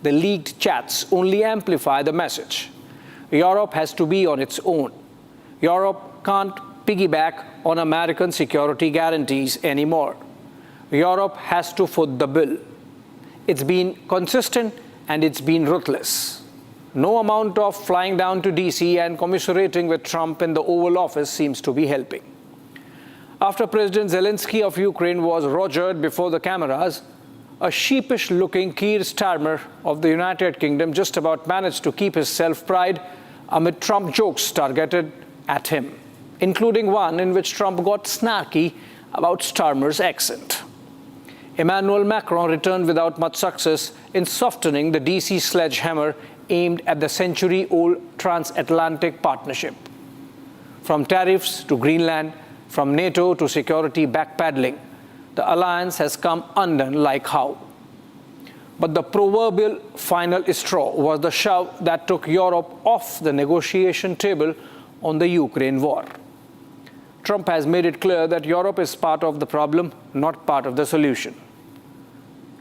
the leaked chats only amplify the message. Europe has to be on its own. Europe can't piggyback on American security guarantees anymore. Europe has to foot the bill. It's been consistent and it's been ruthless. No amount of flying down to DC and commiserating with Trump in the Oval Office seems to be helping. After President Zelensky of Ukraine was rogered before the cameras, a sheepish-looking Keir Starmer of the United Kingdom just about managed to keep his self-pride amid Trump jokes targeted at him, including one in which Trump got snarky about Starmer's accent. Emmanuel Macron returned without much success in softening the DC sledgehammer aimed at the century-old transatlantic partnership. From tariffs to Greenland, from NATO to security backpedaling, the alliance has come undone like how. But the proverbial final straw was the shove that took Europe off the negotiation table on the Ukraine war. Trump has made it clear that Europe is part of the problem, not part of the solution.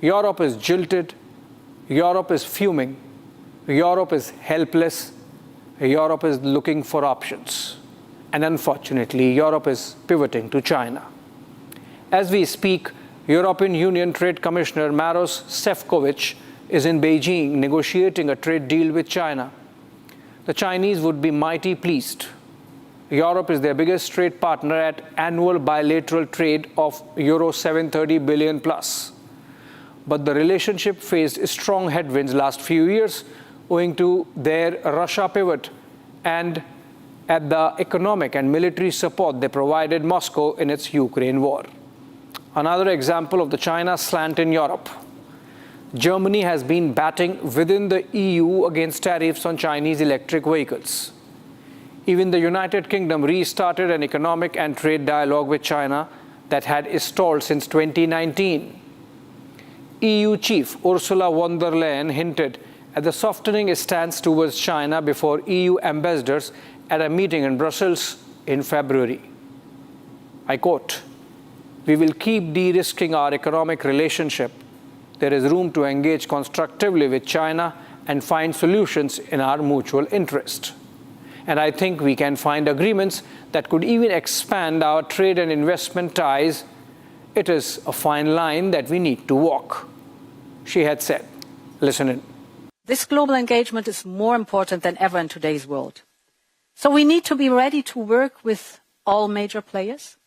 Europe is jilted, Europe is fuming, Europe is helpless, Europe is looking for options. And unfortunately, Europe is pivoting to China. As we speak, European Union Trade Commissioner Maros Sefcovic is in Beijing negotiating a trade deal with China. The Chinese would be mighty pleased. Europe is their biggest trade partner at annual bilateral trade of Euro 730 billion plus. But the relationship faced strong headwinds last few years owing to their Russia pivot and at the economic and military support they provided Moscow in its Ukraine war. Another example of the China slant in Europe. Germany has been batting within the EU against tariffs on Chinese electric vehicles. Even the United Kingdom restarted an economic and trade dialogue with China that had stalled since 2019. EU chief Ursula von der Leyen hinted at the softening stance towards China before EU ambassadors at a meeting in Brussels in February. I quote, "We will keep de-risking our economic relationship. There is room to engage constructively with China and find solutions in our mutual interest. And I think we can find agreements that could even expand our trade and investment ties. It is a fine line that we need to walk," she had said. Listen in. This global engagement is more important than ever in today's world. So we need to be ready to work with all major players.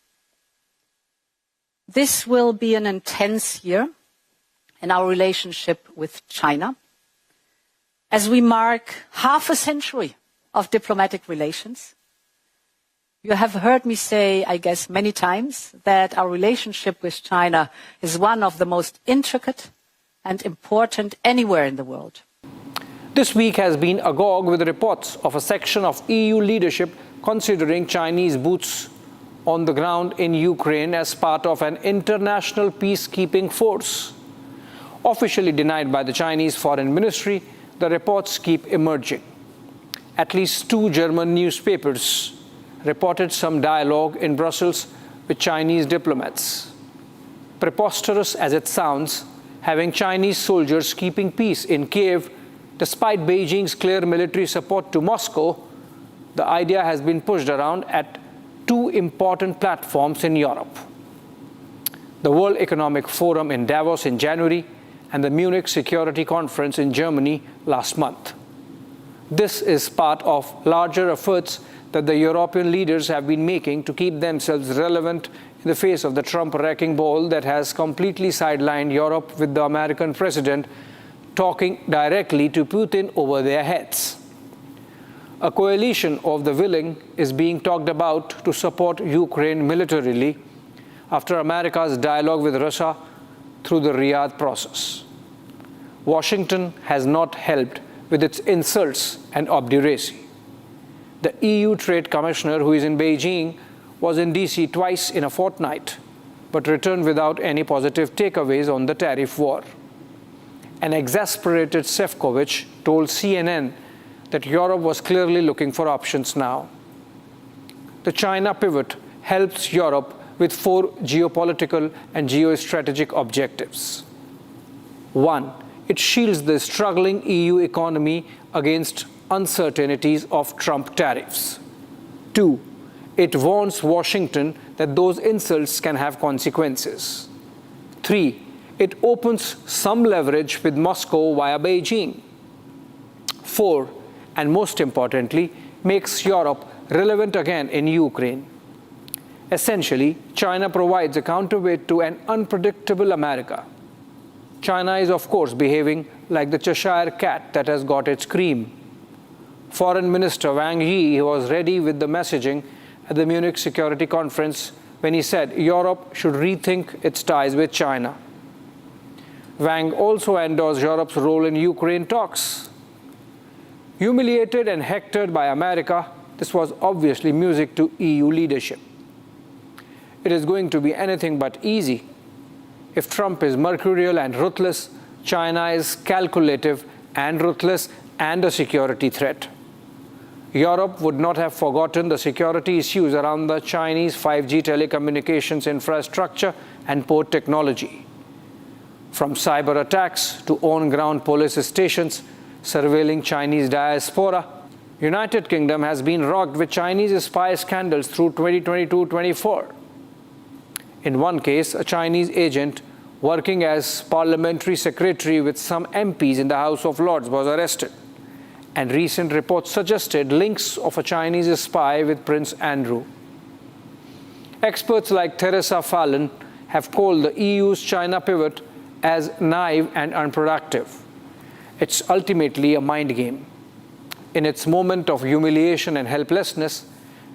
This will be an intense year in our relationship with China, as we mark half a century of diplomatic relations. You have heard me say, I guess, many times that our relationship with China is one of the most intricate and important anywhere in the world. This week has been agog with reports of a section of EU leadership considering Chinese boots on the ground in Ukraine as part of an international peacekeeping force. Officially denied by the Chinese Foreign Ministry, the reports keep emerging. At least 2 German newspapers reported some dialogue in Brussels with Chinese diplomats. Preposterous as it sounds, having Chinese soldiers keeping peace in Kiev, despite Beijing's clear military support to Moscow, the idea has been pushed around at 2 important platforms in Europe: the World Economic Forum in Davos in January and the Munich Security Conference in Germany last month. This is part of larger efforts that the European leaders have been making to keep themselves relevant in the face of the Trump wrecking ball that has completely sidelined Europe, with the American president talking directly to Putin over their heads. A coalition of the willing is being talked about to support Ukraine militarily after America's dialogue with Russia through the Riyadh process. Washington has not helped with its insults and obduracy. The EU Trade Commissioner, who is in Beijing, was in DC twice in a fortnight, but returned without any positive takeaways on the tariff war. An exasperated Sefcovic told CNN that Europe was clearly looking for options now. The China pivot helps Europe with 4 geopolitical and geostrategic objectives. 1. it shields the struggling EU economy against uncertainties of Trump tariffs. 2. It warns Washington that those insults can have consequences. 3. It opens some leverage with Moscow via Beijing. 4. And most importantly, makes Europe relevant again in Ukraine. Essentially, China provides a counterweight to an unpredictable America. China is, of course, behaving like the Cheshire cat that has got its cream. Foreign Minister Wang Yi was ready with the messaging at the Munich Security Conference when he said Europe should rethink its ties with China. Wang also endorsed Europe's role in Ukraine talks. Humiliated and hectored by America, this was obviously music to EU leadership. It is going to be anything but easy. If Trump is mercurial and ruthless, China is calculative and ruthless and a security threat. Europe would not have forgotten the security issues around the Chinese 5G telecommunications infrastructure and port technology. From cyber attacks to on-ground police stations surveilling Chinese diaspora, United Kingdom has been rocked with Chinese spy scandals through 2022-24. In one case, a Chinese agent working as parliamentary secretary with some MPs in the House of Lords was arrested, and recent reports suggested links of a Chinese spy with Prince Andrew. Experts like Theresa Fallon have called the EU's China pivot as naive and unproductive. It's ultimately a mind game. In its moment of humiliation and helplessness,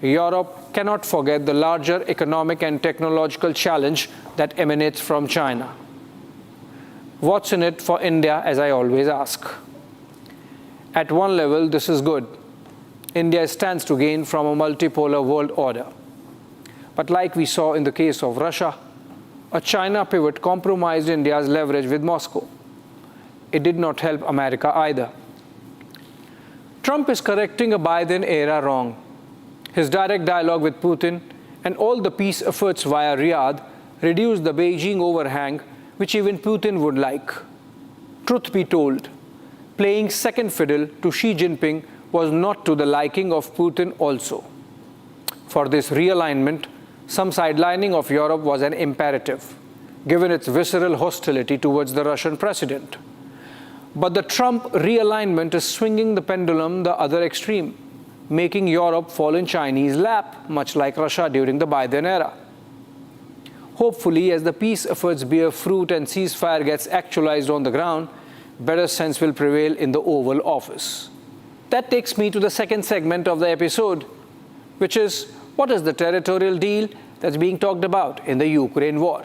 Europe cannot forget the larger economic and technological challenge that emanates from China. What's in it for India, as I always ask? At one level, this is good. India stands to gain from a multipolar world order. But like we saw in the case of Russia, a China pivot compromised India's leverage with Moscow. It did not help America either. Trump is correcting a Biden era wrong. His direct dialogue with Putin and all the peace efforts via Riyadh reduced the Beijing overhang, which even Putin would like. Truth be told, playing second fiddle to Xi Jinping was not to the liking of Putin also. For this realignment, some sidelining of Europe was an imperative, given its visceral hostility towards the Russian president. But the Trump realignment is swinging the pendulum the other extreme, making Europe fall in Chinese lap, much like Russia during the Biden era. Hopefully, as the peace efforts bear fruit and ceasefire gets actualized on the ground, better sense will prevail in the Oval Office. That takes me to the second segment of the episode, which is, what is the territorial deal that's being talked about in the Ukraine war?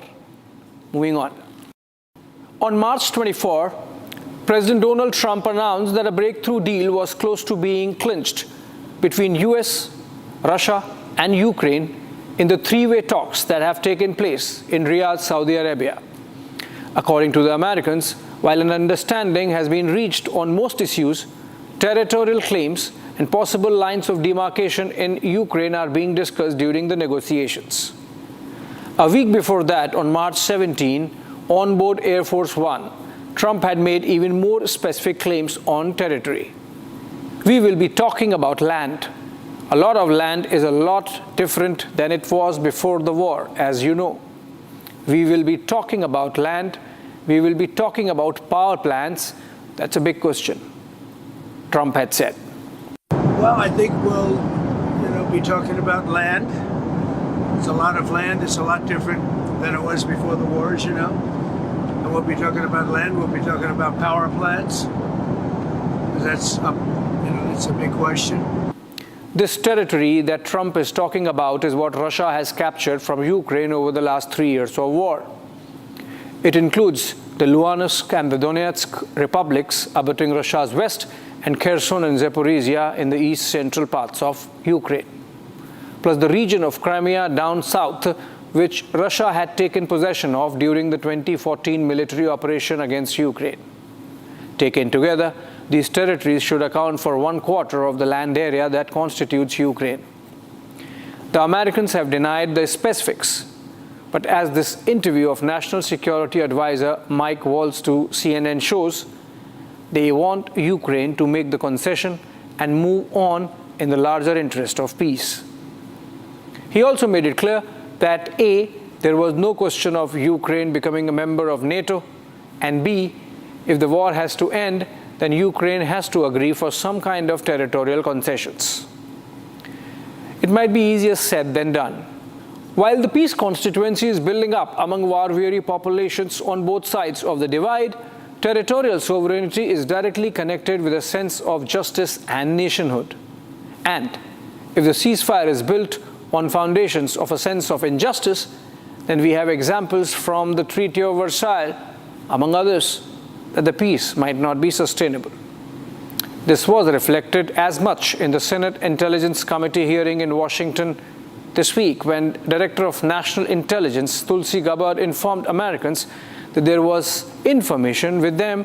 Moving on. On March 24, President Donald Trump announced that a breakthrough deal was close to being clinched between US, Russia, and Ukraine in the three-way talks that have taken place in Riyadh, Saudi Arabia. According to the Americans, while an understanding has been reached on most issues, territorial claims and possible lines of demarcation in Ukraine are being discussed during the negotiations. A week before that, on March 17, on board Air Force One, Trump had made even more specific claims on territory. We will be talking about land. A lot of land is a lot different than it was before the war, as you know. We will be talking about land. We will be talking about power plants. That's a big question, Trump had said. Well, I think we'll, be talking about land. It's a lot of land. It's a lot different than it was before the wars, And we'll be talking about land. We'll be talking about power plants. That's a big question. This territory that Trump is talking about is what Russia has captured from Ukraine over the last 3 years of war. It includes the Luhansk and the Donetsk republics abutting Russia's west, and Kherson and Zaporizhia in the east-central parts of Ukraine, plus the region of Crimea down south, which Russia had taken possession of during the 2014 military operation against Ukraine. Taken together, these territories should account for 1/4 of the land area that constitutes Ukraine. The Americans have denied the specifics, but as this interview of National Security Advisor Mike Waltz to CNN shows, They want Ukraine to make the concession and move on in the larger interest of peace. He also made it clear that A, there was no question of Ukraine becoming a member of NATO, and B, if the war has to end, then Ukraine has to agree for some kind of territorial concessions. It might be easier said than done. While the peace constituency is building up among war-weary populations on both sides of the divide, territorial sovereignty is directly connected with a sense of justice and nationhood. And if the ceasefire is built on foundations of a sense of injustice, then we have examples from the Treaty of Versailles, among others, that the peace might not be sustainable. This was reflected as much in the Senate Intelligence Committee hearing in Washington this week, when Director of National Intelligence Tulsi Gabbard informed Americans that there was information with them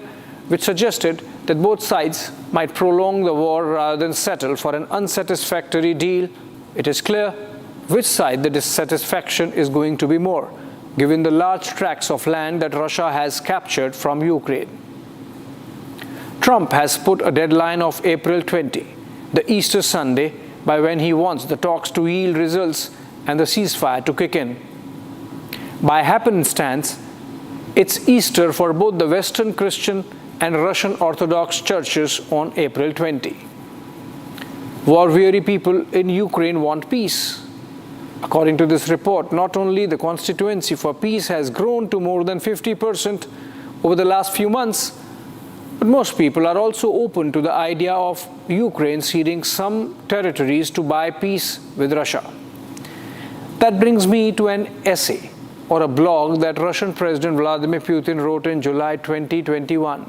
which suggested that both sides might prolong the war rather than settle for an unsatisfactory deal. It is clear which side the dissatisfaction is going to be more, given the large tracts of land that Russia has captured from Ukraine. Trump has put a deadline of April 20, the Easter Sunday, by when he wants the talks to yield results and the ceasefire to kick in. By happenstance, it's Easter for both the Western Christian and Russian Orthodox churches on April 20. War-weary people in Ukraine want peace. According to this report, not only the constituency for peace has grown to more than 50% over the last few months, but most people are also open to the idea of Ukraine ceding some territories to buy peace with Russia. That brings me to an essay or a blog that Russian President Vladimir Putin wrote in July 2021,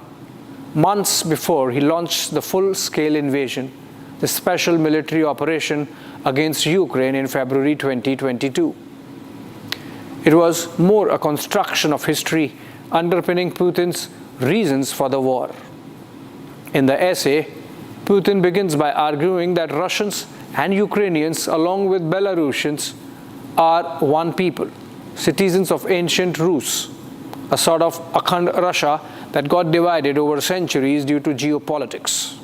months before he launched the full-scale invasion, the special military operation against Ukraine in February 2022. It was more a construction of history underpinning Putin's reasons for the war. In the essay, Putin begins by arguing that Russians and Ukrainians, along with Belarusians, are one people, citizens of ancient Rus, a sort of Akhand Russia that got divided over centuries due to geopolitics.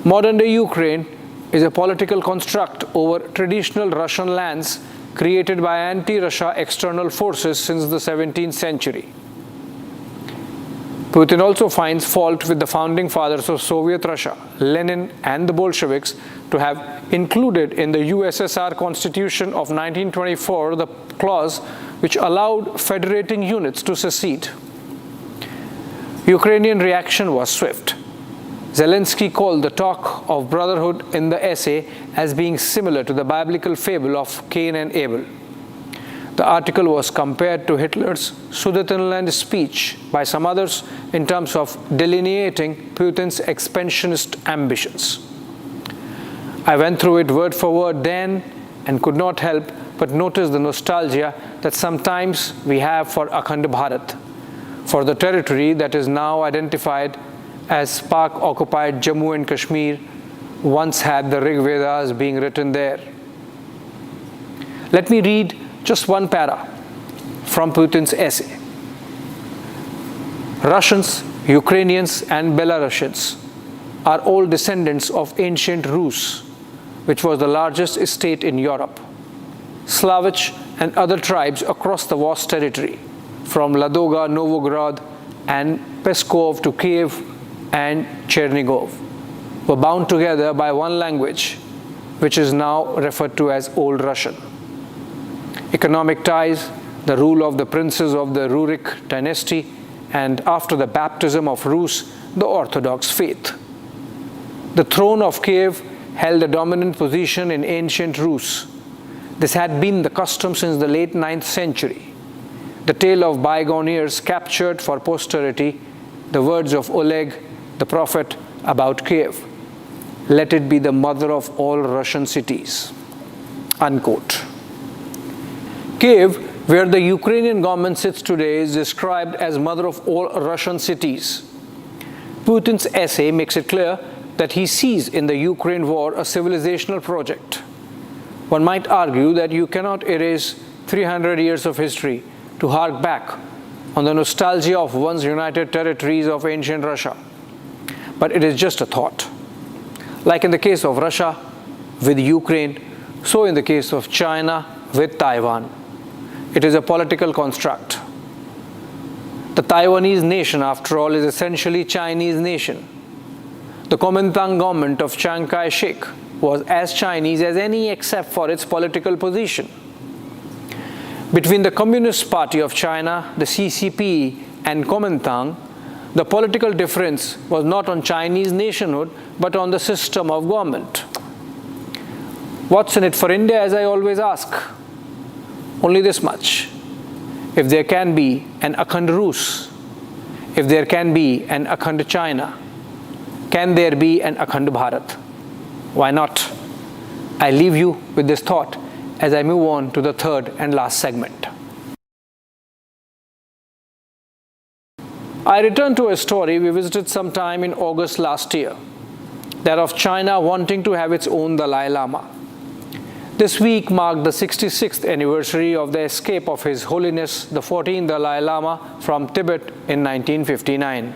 Modern-day Ukraine is a political construct over traditional Russian lands created by anti-Russia external forces since the 17th century. Putin also finds fault with the founding fathers of Soviet Russia, Lenin and the Bolsheviks, to have included in the USSR Constitution of 1924 the clause which allowed federating units to secede. Ukrainian reaction was swift. Zelensky called the talk of brotherhood in the essay as being similar to the biblical fable of Cain and Abel. The article was compared to Hitler's Sudetenland speech by some others in terms of delineating Putin's expansionist ambitions. I went through it word for word then and could not help but notice the nostalgia that sometimes we have for Akhand Bharat, for the territory that is now identified as Pak-occupied Jammu and Kashmir, once had the Rig Vedas being written there. Let me read just one para from Putin's essay. Russians, Ukrainians, and Belarusians are all descendants of ancient Rus, which was the largest state in Europe. Slavic and other tribes across the vast territory, from Ladoga, Novgorod, and Peskov to Kiev and Chernigov, were bound together by one language, which is now referred to as Old Russian. Economic ties, the rule of the princes of the Rurik dynasty, and after the baptism of Rus, the Orthodox faith. The throne of Kiev held a dominant position in ancient Rus. This had been the custom since the late 9th century. The tale of bygone years captured for posterity the words of Oleg, the prophet, about Kiev. Let it be the mother of all Russian cities. Unquote. Kiev, where the Ukrainian government sits today, is described as mother of all Russian cities. Putin's essay makes it clear that he sees in the Ukraine war a civilizational project. One might argue that you cannot erase 300 years of history to hark back on the nostalgia of once united territories of ancient Russia. but it is just a thought. Like in the case of Russia with Ukraine, so in the case of China with Taiwan. It is a political construct. The Taiwanese nation, after all, is essentially Chinese nation. The Kuomintang government of Chiang Kai-shek was as Chinese as any except for its political position. Between the Communist Party of China, the CCP, and Kuomintang, the political difference was not on Chinese nationhood, but on the system of government. What's in it for India, as I always ask? Only this much. If there can be an Akhand Rus, if there can be an Akhand China, can there be an Akhand Bharat? Why not? I leave you with this thought as I move on to the third and last segment. I return to a story we visited sometime in August last year, that of China wanting to have its own Dalai Lama. This week marked the 66th anniversary of the escape of His Holiness the 14th Dalai Lama from Tibet in 1959.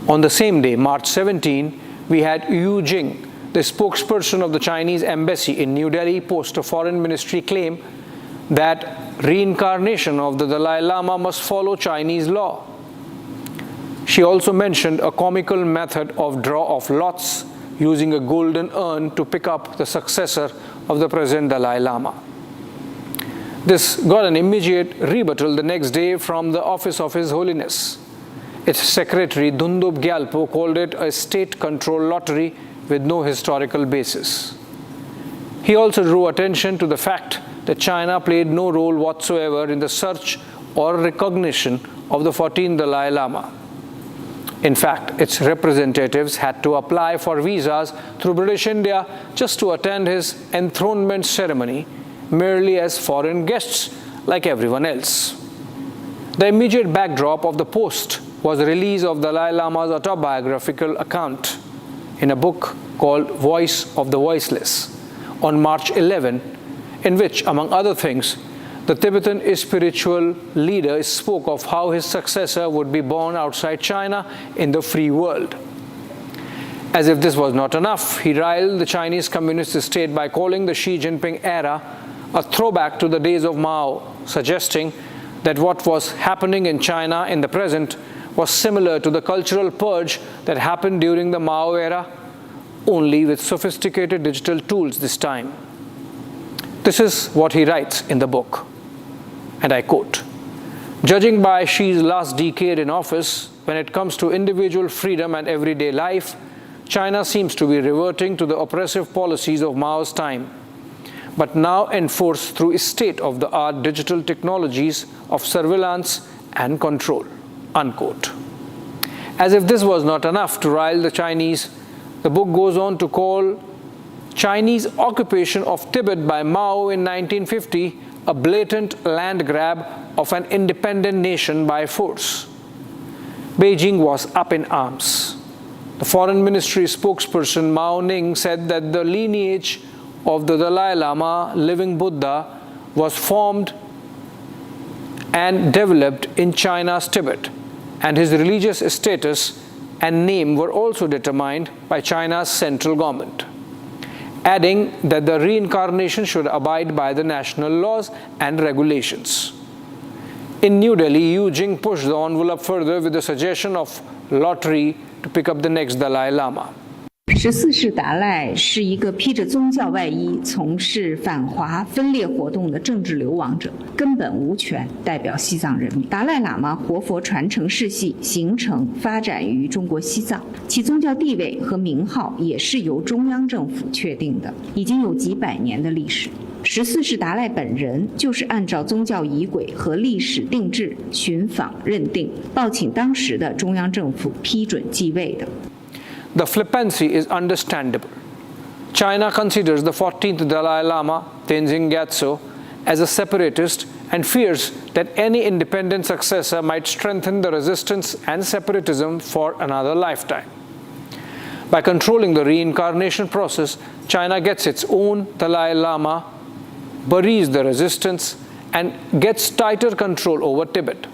On the same day, March 17, we had Yu Jing, the spokesperson of the Chinese embassy in New Delhi, post a foreign ministry claim that reincarnation of the Dalai Lama must follow Chinese law. She also mentioned a comical method of draw of lots using a golden urn to pick up the successor of the present Dalai Lama. This got an immediate rebuttal the next day from the office of His Holiness. Its secretary, Dhundup Gyalpo, called it a state-controlled lottery with no historical basis. He also drew attention to the fact that China played no role whatsoever in the search or recognition of the 14th Dalai Lama. In fact, its representatives had to apply for visas through British India just to attend his enthronement ceremony, merely as foreign guests like everyone else. The immediate backdrop of the post was the release of Dalai Lama's autobiographical account in a book called Voice of the Voiceless on March 11, in which, among other things, the Tibetan spiritual leader spoke of how his successor would be born outside China in the free world. As if this was not enough, he riled the Chinese Communist state by calling the Xi Jinping era a throwback to the days of Mao, suggesting that what was happening in China in the present was similar to the cultural purge that happened during the Mao era, only with sophisticated digital tools this time. This is what he writes in the book, and I quote, "Judging by Xi's last decade in office, when it comes to individual freedom and everyday life, China seems to be reverting to the oppressive policies of Mao's time, but now enforced through state-of-the-art digital technologies of surveillance and control," unquote. As if this was not enough to rile the Chinese, the book goes on to call Chinese occupation of Tibet by Mao in 1950 a blatant land grab of an independent nation by force. Beijing was up in arms. The Foreign Ministry spokesperson Mao Ning said that the lineage of the Dalai Lama, living Buddha, was formed and developed in China's Tibet, and his religious status and name were also determined by China's central government, adding that the reincarnation should abide by the national laws and regulations. In New Delhi, Yu Jing pushed the envelope further with the suggestion of lottery to pick up the next Dalai Lama. 14世达赖是一个披着宗教外衣从事反华分裂活动的政治流亡者，根本无权代表西藏人民。达赖喇嘛活佛传承世系形成发展于中国西藏，其宗教地位和名号也是由中央政府确定的，已经有几百年的历史。14世达赖本人就是按照宗教仪轨和历史定制寻访认定，报请当时的中央政府批准继位的。The flippancy is understandable. China considers the 14th Dalai Lama, Tenzin Gyatso, as a separatist and fears that any independent successor might strengthen the resistance and separatism for another lifetime. By controlling the reincarnation process, China gets its own Dalai Lama, buries the resistance, and gets tighter control over Tibet.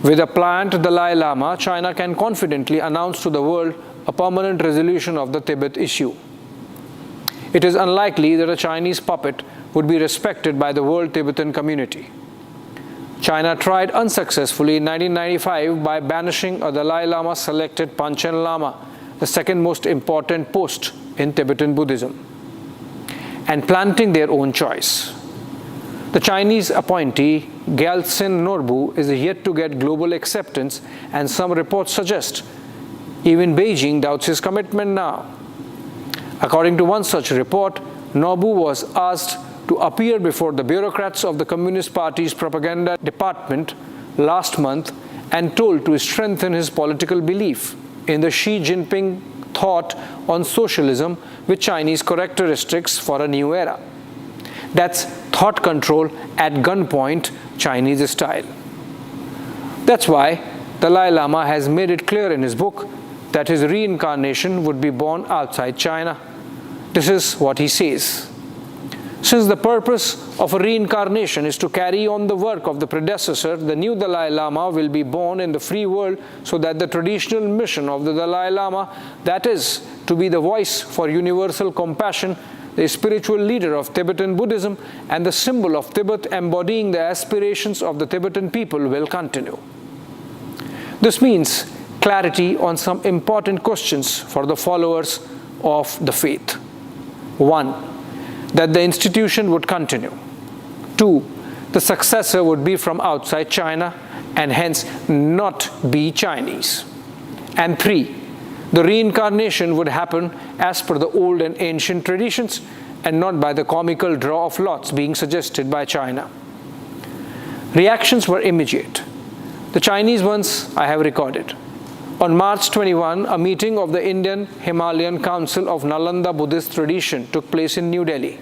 With a pliant Dalai Lama, China can confidently announce to the world a permanent resolution of the Tibet issue. It is unlikely that a Chinese puppet would be respected by the world Tibetan community. China tried unsuccessfully in 1995 by banishing a Dalai Lama selected Panchen Lama, the second most important post in Tibetan Buddhism, and planting their own choice. The Chinese appointee, Gyaltsen Norbu, is yet to get global acceptance, and some reports suggest even Beijing doubts his commitment now. According to one such report, Norbu was asked to appear before the bureaucrats of the Communist Party's propaganda department last month and told to strengthen his political belief in the Xi Jinping thought on socialism with Chinese characteristics for a new era. That's thought control at gunpoint, Chinese style. That's why Dalai Lama has made it clear in his book that his reincarnation would be born outside China. This is what he says. Since the purpose of a reincarnation is to carry on the work of the predecessor, the new Dalai Lama will be born in the free world so that the traditional mission of the Dalai Lama, that is, to be the voice for universal compassion, the spiritual leader of Tibetan Buddhism, and the symbol of Tibet embodying the aspirations of the Tibetan people will continue. This means clarity on some important questions for the followers of the faith. 1. That the institution would continue. 2. The successor would be from outside China and hence not be Chinese. And 3. The reincarnation would happen as per the old and ancient traditions and not by the comical draw of lots being suggested by China. Reactions were immediate. The Chinese ones I have recorded. On March 21, a meeting of the Indian Himalayan Council of Nalanda Buddhist tradition took place in New Delhi.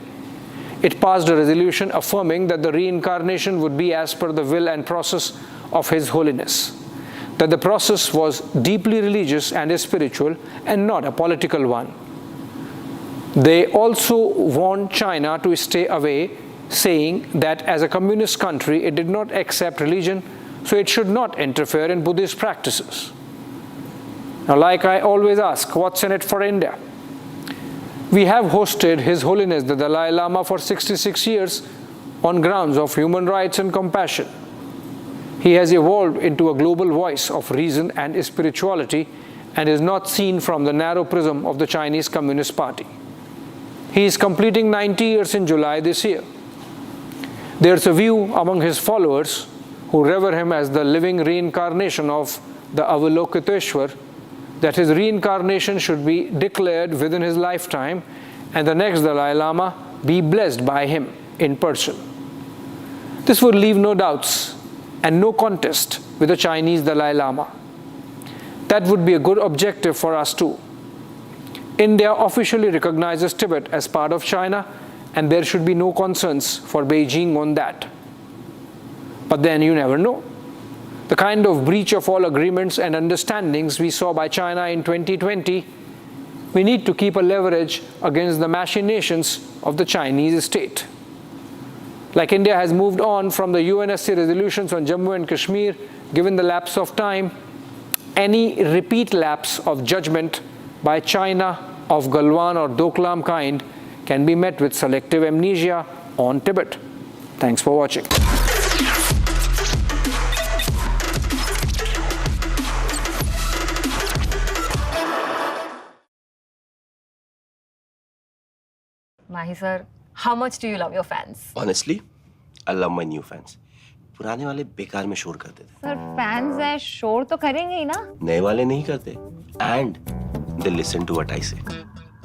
It passed a resolution affirming that the reincarnation would be as per the will and process of His Holiness, that the process was deeply religious and spiritual and not a political one. They also warned China to stay away, saying that as a communist country it did not accept religion, so it should not interfere in Buddhist practices. Now, like I always ask, what's in it for India? We have hosted His Holiness the Dalai Lama for 66 years on grounds of human rights and compassion. He has evolved into a global voice of reason and spirituality and is not seen from the narrow prism of the Chinese Communist Party. He is completing 90 years in July this year. There's a view among his followers who revere him as the living reincarnation of the Avalokiteshwar, that his reincarnation should be declared within his lifetime and the next Dalai Lama be blessed by him in person. This would leave no doubts and no contest with the Chinese Dalai Lama. That would be a good objective for us too. India officially recognizes Tibet as part of China, and there should be no concerns for Beijing on that. But then you never know. The kind of breach of all agreements and understandings we saw by China in 2020, we need to keep a leverage against the machinations of the Chinese state. Like India has moved on from the UNSC resolutions on Jammu and Kashmir, given the lapse of time, any repeat lapse of judgment by China of Galwan or Doklam kind can be met with selective amnesia on Tibet. Thanks for watching. Mahi sir, how much do you love your fans? Honestly, I love my new fans. पुराने वाले बेकार में शोर करते थे. Sir fans हैं शोर तो करेंगे ही ना. नए वाले नहीं करते. And they listen to what I say.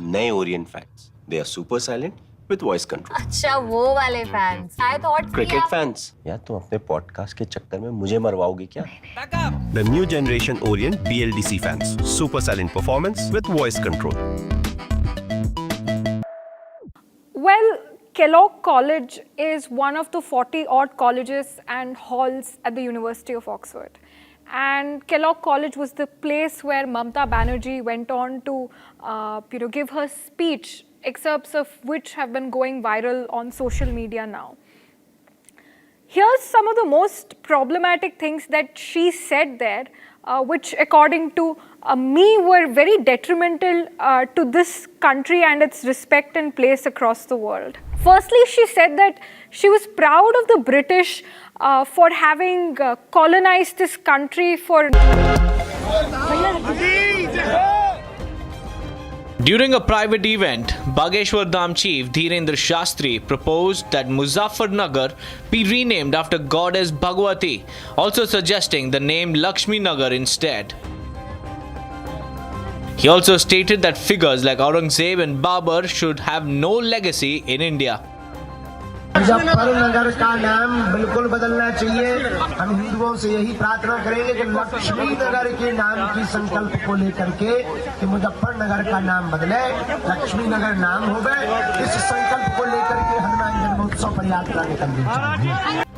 नए Orient fans, they are super silent with voice control. अच्छा वो वाले fans. I thought Cricket fans. यार तुम अपने podcast के चक्कर में मुझे मरवाओगे क्या? The new generation Orient BLDC fans, super silent performance with voice control. Well, Kellogg College is one of the 40-odd colleges and halls at the University of Oxford. And Kellogg College was the place where Mamata Banerjee went on to give her speech, excerpts of which have been going viral on social media now. Here's some of the most problematic things that she said there, which according to me were very detrimental to this country and its respect and place across the world. Firstly, she said that she was proud of the British for having colonized this country for... During a private event, Bageshwar Dham chief Dhirendra Shastri proposed that Muzaffarnagar be renamed after goddess Bhagwati, also suggesting the name Lakshmi Nagar instead. He also stated that figures like Aurangzeb and Babur should have no legacy in India. Muzaffarnagar का नाम बिल्कुल बदलना चाहिए। हम हिंदुओं से यही प्रार्थना करेंगे कि लक्ष्मी नगर के नाम की संकल्प को लेकर के कि मुजफ्फरनगर का नाम बदले, लक्ष्मी नगर नाम हो गए, इस संकल्प को लेकर के हनुमान जन्मोत्सव पर यात्रा निकलनी चाहिए।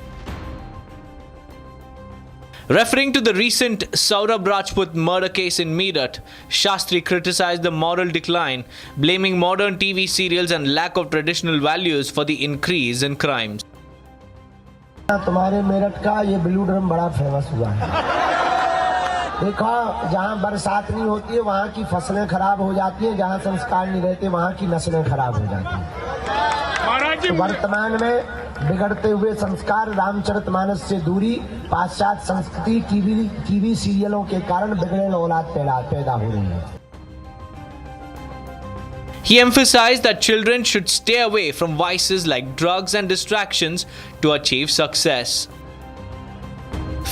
Referring to the recent Saurabh Rajput murder case in Meerut, Shastri criticized the moral decline, blaming modern TV serials and lack of traditional values for the increase in crimes. तुम्हारे मेरठ का ये ब्लू ड्रम बड़ा famous हुआ है। देखो, जहाँ बरसात नहीं होती है वहाँ की फसलें खराब हो जाती हैं, जहाँ संस्कार नहीं रहते वहाँ की नस्लें खराब हो जाती हैं। तो वर्तमान में बिगड़ते हुए संस्कार, रामचरितमानस से दूरी, पाश्चात्य संस्कृति, टीवी सीरियलों के कारण बिगड़े औलाद पैदा हो रही है। He emphasized that children should stay away from vices like drugs and distractions to achieve success.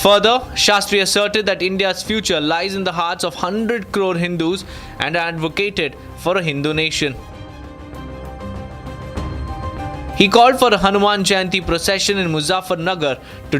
Further, Shastri asserted that India's future lies in the hearts of 100 crore Hindus and advocated for a Hindu nation. He called for a Hanuman Jayanti procession in Muzaffarnagar to